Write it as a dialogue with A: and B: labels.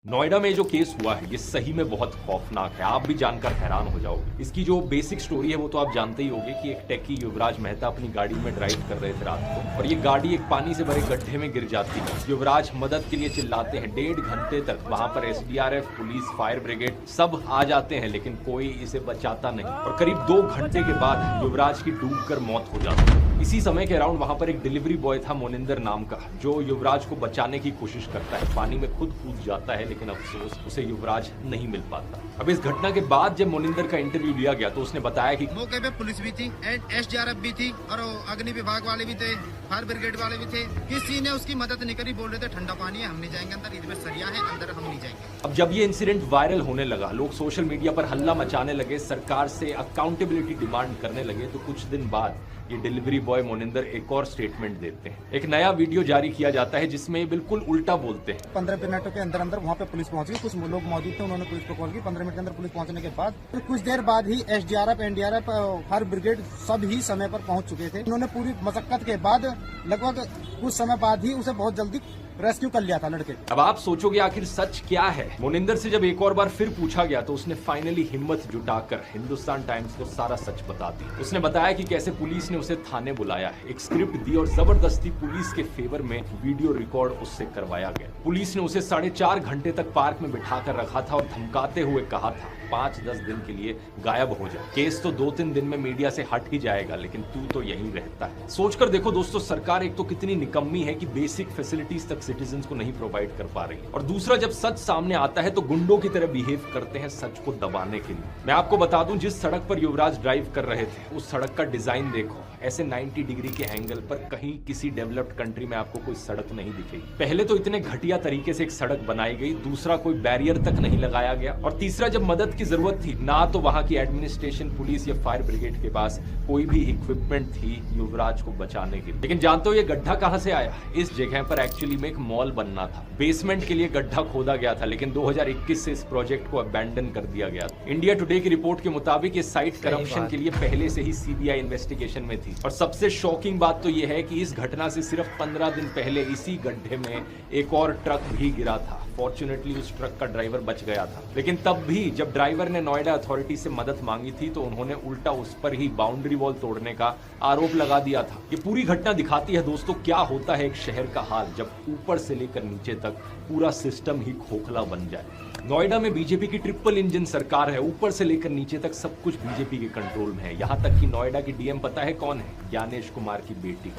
A: नोएडा में जो केस हुआ है ये सही में बहुत खौफनाक है। आप भी जानकर हैरान हो जाओगे। इसकी जो बेसिक स्टोरी है वो तो आप जानते ही होंगे कि एक टेकी युवराज मेहता अपनी गाड़ी में ड्राइव कर रहे थे रात को और ये गाड़ी एक पानी से भरे गड्ढे में गिर जाती है। युवराज मदद के लिए चिल्लाते हैं। 1.5 घंटे तक वहां पर एसडीआरएफ, पुलिस, फायर ब्रिगेड सब आ जाते हैं लेकिन कोई इसे बचाता नहीं और करीब 2 घंटे के बाद युवराज की डूबकर मौत हो जाती है। इसी समय के अराउंड वहां पर एक डिलीवरी बॉय था मोनिंदर नाम का, जो युवराज को बचाने की कोशिश करता है। पानी में खुद कूद जाता है लेकिन अफसोस उसे युवराज नहीं मिल पाता। अब इस घटना के बाद जब मोनिंदर का इंटरव्यू लिया गया तो उसने बताया कि
B: मौके पे पुलिस भी थी, एसडीआरएफ भी थी और अग्नि विभाग वाले भी थे, फायर ब्रिगेड वाले भी थे। किसी ने उसकी मदद नहीं करी। बोल रहे थे ठंडा पानी है, हम नहीं जाएंगे अंदर, इसमें सरिया है, अंदर हम नहीं जाएंगे।
A: अब जब ये इंसिडेंट वायरल होने लगा, लोग सोशल मीडिया पर हल्ला मचाने लगे, सरकार से अकाउंटेबिलिटी डिमांड करने लगे, तो कुछ दिन बाद ये डिलीवरी बॉय मोनिंदर एक और स्टेटमेंट देते हैं। एक नया वीडियो जारी किया जाता है जिसमें ये बिल्कुल उल्टा बोलते हैं।
C: 15 मिनट के अंदर अंदर वहाँ पे पुलिस पहुंच गई। कुछ लोग मौजूद थे, उन्होंने पुलिस को कॉल की। 15 मिनट के अंदर पुलिस पहुंचने के बाद फिर कुछ देर बाद ही एसडीआरएफ, एनडीआरएफ, फायर ब्रिगेड सब ही समय पर पहुंच चुके थे। उन्होंने पूरी मशक्कत के बाद लगभग कुछ समय बाद ही उसे बहुत जल्दी रेस्क्यू कर लिया था लड़के।
A: अब आप सोचोगे आखिर सच क्या है। मोनिंदर से जब एक और बार फिर पूछा गया तो उसने फाइनली हिम्मत जुटाकर हिंदुस्तान टाइम्स को सारा सच बता दिया। उसने बताया कि कैसे पुलिस ने उसे थाने बुलाया, एक स्क्रिप्ट दी और जबरदस्ती पुलिस के फेवर में वीडियो रिकॉर्ड उससे करवाया गया। पुलिस ने उसे 4.5 घंटे तक पार्क में बिठा कर रखा था और धमकाते हुए कहा था 5-10 दिन के लिए गायब हो जाए। केस तो 2-3 दिन में मीडिया से हट ही जाएगा लेकिन तू तो यहीं रहता है। सोचकर देखो दोस्तों, सरकार एक तो कितनी निकम्मी है कि बेसिक फैसिलिटीज तक सिटीजंस को नहीं प्रोवाइड कर पा रही है और दूसरा जब सच सामने आता है तो गुंडों की तरह बिहेव करते हैं सच को दबाने के लिए। मैं आपको बता दूं, जिस सड़क पर युवराज ड्राइव कर रहे थे उस सड़क का डिजाइन देखो, ऐसे 90 डिग्री के एंगल पर कहीं किसी डेवलप्ड कंट्री में आपको कोई सड़क नहीं दिखेगी। पहले तो इतने घटिया तरीके से एक सड़क बनाई गई, दूसरा कोई बैरियर तक नहीं लगाया गया और तीसरा जब मदद की जरूरत थी ना तो वहां की एडमिनिस्ट्रेशन, पुलिस या फायर ब्रिगेड के पास कोई भी इक्विपमेंट थी युवराज को बचाने के लिए। लेकिन जानते हो ये गड्ढा कहां से आया? इस जगह पर एक्चुअली में एक मॉल बनना था। बेसमेंट के लिए गड्ढा खोदा गया था लेकिन 2021 से इस प्रोजेक्ट को अबैंडन कर दिया गया। इंडिया टुडे की रिपोर्ट के मुताबिक ये साइट करप्शन के लिए पहले से ही सीबीआई इन्वेस्टिगेशन में थी और सबसे शॉकिंग बात तो ये है कि इस घटना से सिर्फ 15 दिन पहले इसी गड्ढे में एक और ट्रक भी गिरा था। फॉर्चुनेटली उस ट्रक का ड्राइवर बच गया था लेकिन तब भी जब ड्राइवर ने नोएडा अथॉरिटी से मदद मांगी थी तो उन्होंने उल्टा उस पर ही बाउंड्री वॉल तोड़ने का आरोप लगा दिया था। ये पूरी घटना दिखाती है दोस्तों क्या होता है एक शहर का हाल जब ऊपर से लेकर नीचे तक पूरा सिस्टम ही खोखला बन जाए। नोएडा में बीजेपी की ट्रिपल इंजन सरकार है, ऊपर से लेकर नीचे तक सब कुछ बीजेपी के कंट्रोल में है। यहाँ तक कि नोएडा की डीएम पता है कौन है? ज्ञानेश कुमार की बेटी।